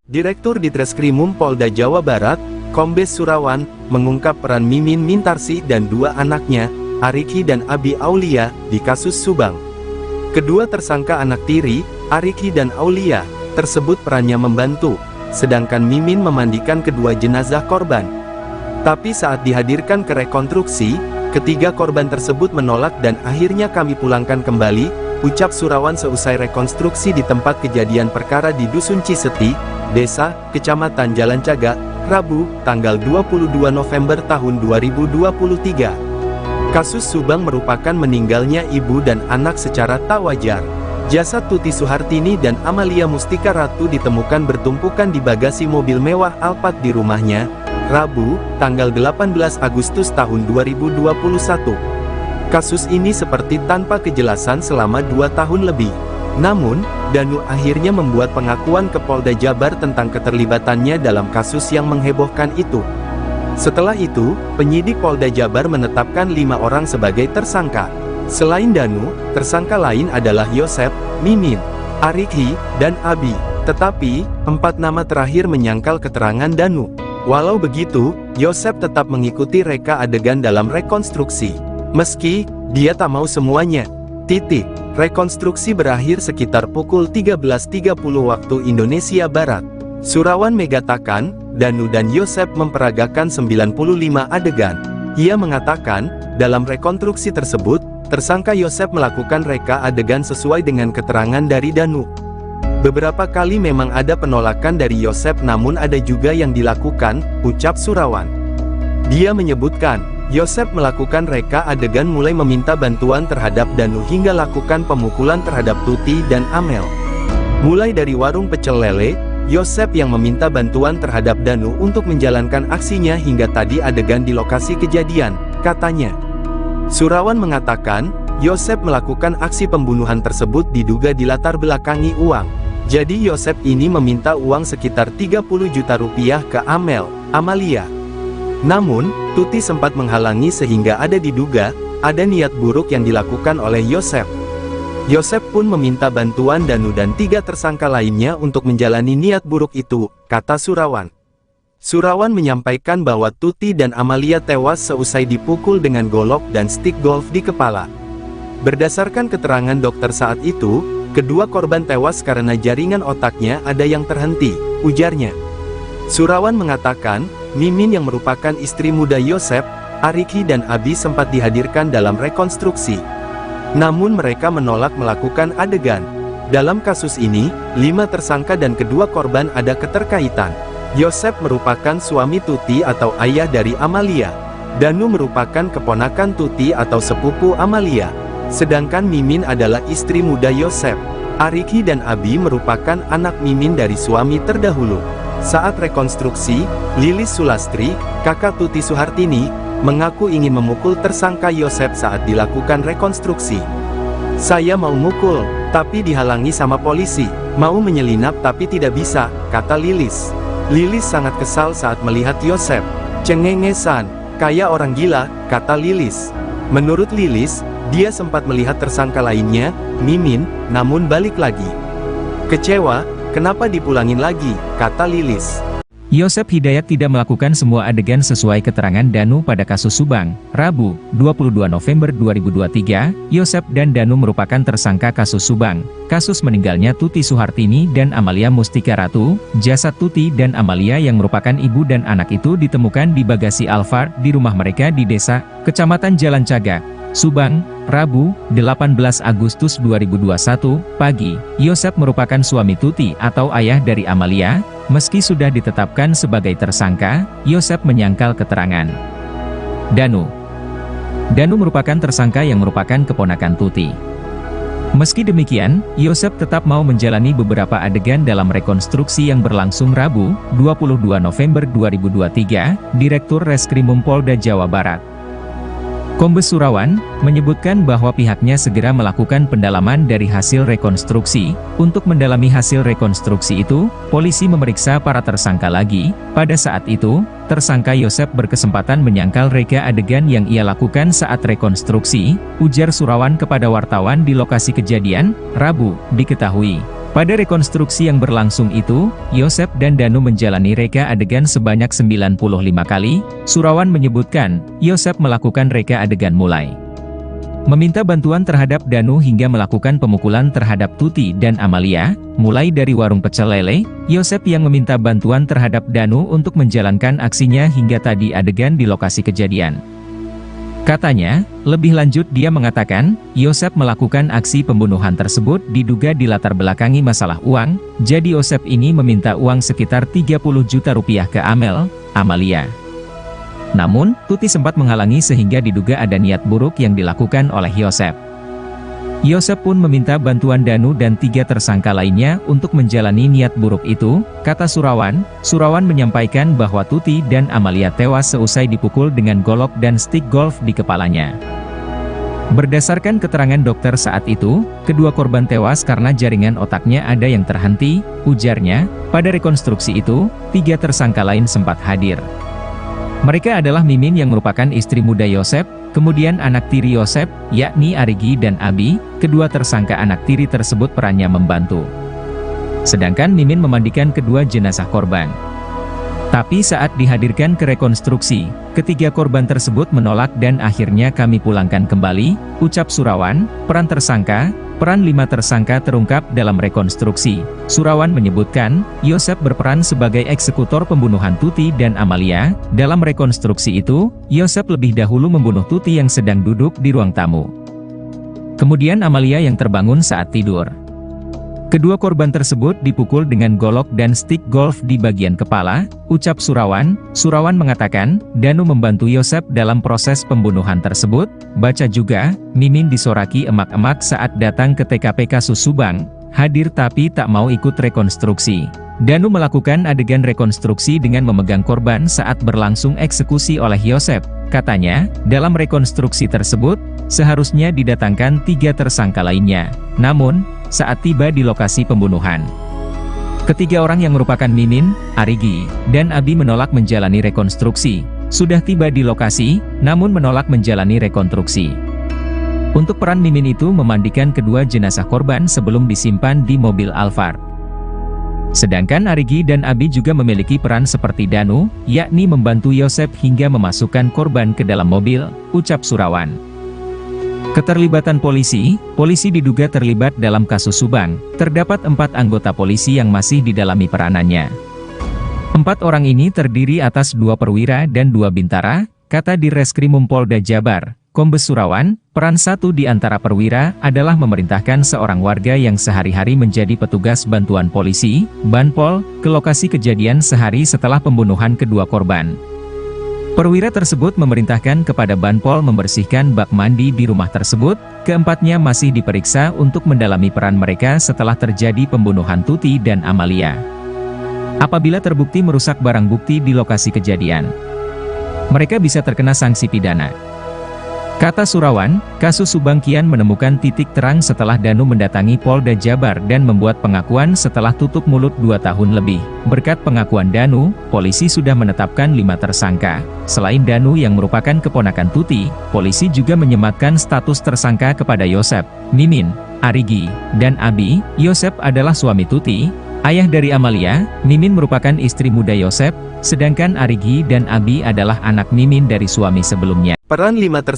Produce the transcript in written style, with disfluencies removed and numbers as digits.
Direktur Ditreskrimum Polda Jawa Barat, Kombes Surawan, mengungkap peran Mimin Mintarsih dan dua anaknya, Ariki dan Abi Aulia, di kasus Subang. Kedua tersangka anak tiri, Ariki dan Aulia, tersebut perannya membantu, sedangkan Mimin memandikan kedua jenazah korban. Tapi saat dihadirkan ke rekonstruksi, ketiga korban tersebut menolak dan akhirnya kami pulangkan kembali, ucap Surawan seusai rekonstruksi di tempat kejadian perkara di Dusun Ciseti, Desa, Kecamatan Jalan Caga, Rabu, tanggal 22 November tahun 2023. Kasus Subang merupakan meninggalnya ibu dan anak secara tak wajar. Jasad Tuti Suhartini dan Amalia Mustika Ratu ditemukan bertumpukan di bagasi mobil mewah Alphard di rumahnya, Rabu, tanggal 18 Agustus tahun 2021. Kasus ini seperti tanpa kejelasan selama 2 tahun lebih. Namun, Danu akhirnya membuat pengakuan ke Polda Jabar tentang keterlibatannya dalam kasus yang menghebohkan itu. Setelah itu, penyidik Polda Jabar menetapkan 5 orang sebagai tersangka. Selain Danu, tersangka lain adalah Yosep, Mimin, Ariki, dan Abi. Tetapi, 4 nama terakhir menyangkal keterangan Danu. Walau begitu, Yosep tetap mengikuti reka adegan dalam rekonstruksi. Meski, dia tak mau semuanya. Rekonstruksi berakhir sekitar pukul 13.30 waktu Indonesia Barat. Surawan mengatakan, Danu dan Yosep memperagakan 95 adegan. Ia mengatakan, dalam rekonstruksi tersebut, tersangka Yosep melakukan reka adegan sesuai dengan keterangan dari Danu. Beberapa kali memang ada penolakan dari Yosep namun ada juga yang dilakukan, ucap Surawan. Dia menyebutkan, Yosep melakukan reka adegan mulai meminta bantuan terhadap Danu hingga lakukan pemukulan terhadap Tuti dan Amel. Mulai dari warung pecel lele, Yosep yang meminta bantuan terhadap Danu untuk menjalankan aksinya hingga tadi adegan di lokasi kejadian, katanya. Surawan mengatakan, Yosep melakukan aksi pembunuhan tersebut diduga dilatar belakangi uang. Jadi Yosep ini meminta uang sekitar 30 juta rupiah ke Amalia. Namun, Tuti sempat menghalangi sehingga ada diduga, ada niat buruk yang dilakukan oleh Yosep. Yosep pun meminta bantuan Danu dan 3 tersangka lainnya untuk menjalani niat buruk itu, kata Surawan. Surawan menyampaikan bahwa Tuti dan Amalia tewas seusai dipukul dengan golok dan stik golf di kepala. Berdasarkan keterangan dokter saat itu, kedua korban tewas karena jaringan otaknya ada yang terhenti, ujarnya. Surawan mengatakan, Mimin yang merupakan istri muda Yosep, Ariki dan Abi sempat dihadirkan dalam rekonstruksi. Namun mereka menolak melakukan adegan. Dalam kasus ini, 5 tersangka dan kedua korban ada keterkaitan. Yosep merupakan suami Tuti atau ayah dari Amalia. Danu merupakan keponakan Tuti atau sepupu Amalia. Sedangkan Mimin adalah istri muda Yosep. Ariki dan Abi merupakan anak Mimin dari suami terdahulu. Saat rekonstruksi, Lilis Sulastri, kakak Tuti Suhartini, mengaku ingin memukul tersangka Yosep saat dilakukan rekonstruksi. Saya mau mukul, tapi dihalangi sama polisi. Mau menyelinap tapi tidak bisa, kata Lilis. Lilis sangat kesal saat melihat Yosep. Cengengesan, kayak orang gila, kata Lilis. Menurut Lilis, dia sempat melihat tersangka lainnya, Mimin, namun balik lagi. Kecewa, kenapa dipulangin lagi, kata Lilis. Yosep Hidayat tidak melakukan semua adegan sesuai keterangan Danu pada kasus Subang. Rabu, 22 November 2023, Yosep dan Danu merupakan tersangka kasus Subang. Kasus meninggalnya Tuti Suhartini dan Amalia Mustika Ratu. Jasad Tuti dan Amalia yang merupakan ibu dan anak itu ditemukan di bagasi Alphard di rumah mereka di Desa, Kecamatan Jalan Caga, Subang, Rabu, 18 Agustus 2021, pagi. Yosep merupakan suami Tuti atau ayah dari Amalia. Meski sudah ditetapkan sebagai tersangka, Yosep menyangkal keterangan Danu. Danu merupakan tersangka yang merupakan keponakan Tuti. Meski demikian, Yosep tetap mau menjalani beberapa adegan dalam rekonstruksi yang berlangsung Rabu, 22 November 2023, Direktur Reskrimum Polda Jawa Barat, Kombes Surawan, menyebutkan bahwa pihaknya segera melakukan pendalaman dari hasil rekonstruksi. Untuk mendalami hasil rekonstruksi itu, polisi memeriksa para tersangka lagi. Pada saat itu, tersangka Yosep berkesempatan menyangkal reka adegan yang ia lakukan saat rekonstruksi, ujar Surawan kepada wartawan di lokasi kejadian, Rabu, diketahui. Pada rekonstruksi yang berlangsung itu, Yosep dan Danu menjalani reka adegan sebanyak 95 kali. Surawan menyebutkan, Yosep melakukan reka adegan mulai meminta bantuan terhadap Danu hingga melakukan pemukulan terhadap Tuti dan Amalia, mulai dari warung pecel lele, Yosep yang meminta bantuan terhadap Danu untuk menjalankan aksinya hingga tadi adegan di lokasi kejadian. Katanya, lebih lanjut dia mengatakan, Yosep melakukan aksi pembunuhan tersebut diduga dilatar belakangi masalah uang, jadi Yosep ini meminta uang sekitar 30 juta rupiah ke Amalia. Namun, Tuti sempat menghalangi sehingga diduga ada niat buruk yang dilakukan oleh Yosep. Yosep pun meminta bantuan Danu dan 3 tersangka lainnya untuk menjalani niat buruk itu, kata Surawan. Surawan menyampaikan bahwa Tuti dan Amalia tewas seusai dipukul dengan golok dan stik golf di kepalanya. Berdasarkan keterangan dokter saat itu, kedua korban tewas karena jaringan otaknya ada yang terhenti, ujarnya. Pada rekonstruksi itu, 3 tersangka lain sempat hadir. Mereka adalah Mimin yang merupakan istri muda Yosep, kemudian anak tiri Yosep, yakni Arigi dan Abi. Kedua tersangka anak tiri tersebut perannya membantu. Sedangkan Mimin memandikan kedua jenazah korban. Tapi saat dihadirkan ke rekonstruksi, ketiga korban tersebut menolak dan akhirnya kami pulangkan kembali, ucap Surawan. Peran 5 tersangka terungkap dalam rekonstruksi. Surawan menyebutkan, Yosep berperan sebagai eksekutor pembunuhan Tuti dan Amalia. Dalam rekonstruksi itu, Yosep lebih dahulu membunuh Tuti yang sedang duduk di ruang tamu. Kemudian Amalia yang terbangun saat tidur. Kedua korban tersebut dipukul dengan golok dan stik golf di bagian kepala, ucap Surawan. Surawan mengatakan, Danu membantu Yosep dalam proses pembunuhan tersebut. Baca juga, Mimin disoraki emak-emak saat datang ke TKP kasus Subang, hadir tapi tak mau ikut rekonstruksi. Danu melakukan adegan rekonstruksi dengan memegang korban saat berlangsung eksekusi oleh Yosep. Katanya, dalam rekonstruksi tersebut, seharusnya didatangkan 3 tersangka lainnya. Namun, saat tiba di lokasi pembunuhan, ketiga orang yang merupakan Mimin, Arigi, dan Abi menolak menjalani rekonstruksi. Sudah tiba di lokasi, namun menolak menjalani rekonstruksi. Untuk peran Mimin itu memandikan kedua jenazah korban sebelum disimpan di mobil Alphard. Sedangkan Arigi dan Abi juga memiliki peran seperti Danu, yakni membantu Yosep hingga memasukkan korban ke dalam mobil, ucap Surawan. Keterlibatan polisi diduga terlibat dalam kasus Subang. Terdapat 4 anggota polisi yang masih didalami peranannya. 4 orang ini terdiri atas 2 perwira dan 2 bintara, kata Dirreskrimum Polda Jabar, Kombes Surawan. Peran 1 di antara perwira adalah memerintahkan seorang warga yang sehari-hari menjadi petugas bantuan polisi, Banpol, ke lokasi kejadian sehari setelah pembunuhan kedua korban. Perwira tersebut memerintahkan kepada Banpol membersihkan bak mandi di rumah tersebut. Keempatnya masih diperiksa untuk mendalami peran mereka setelah terjadi pembunuhan Tuti dan Amalia. Apabila terbukti merusak barang bukti di lokasi kejadian, mereka bisa terkena sanksi pidana. Kata Surawan, kasus Subang kian menemukan titik terang setelah Danu mendatangi Polda Jabar dan membuat pengakuan setelah tutup mulut 2 tahun lebih. Berkat pengakuan Danu, polisi sudah menetapkan 5 tersangka. Selain Danu yang merupakan keponakan Tuti, polisi juga menyematkan status tersangka kepada Yosep, Mimin, Arigi, dan Abi. Yosep adalah suami Tuti, ayah dari Amalia. Mimin merupakan istri muda Yosep, sedangkan Arigi dan Abi adalah anak Mimin dari suami sebelumnya. Peran 5 tersangka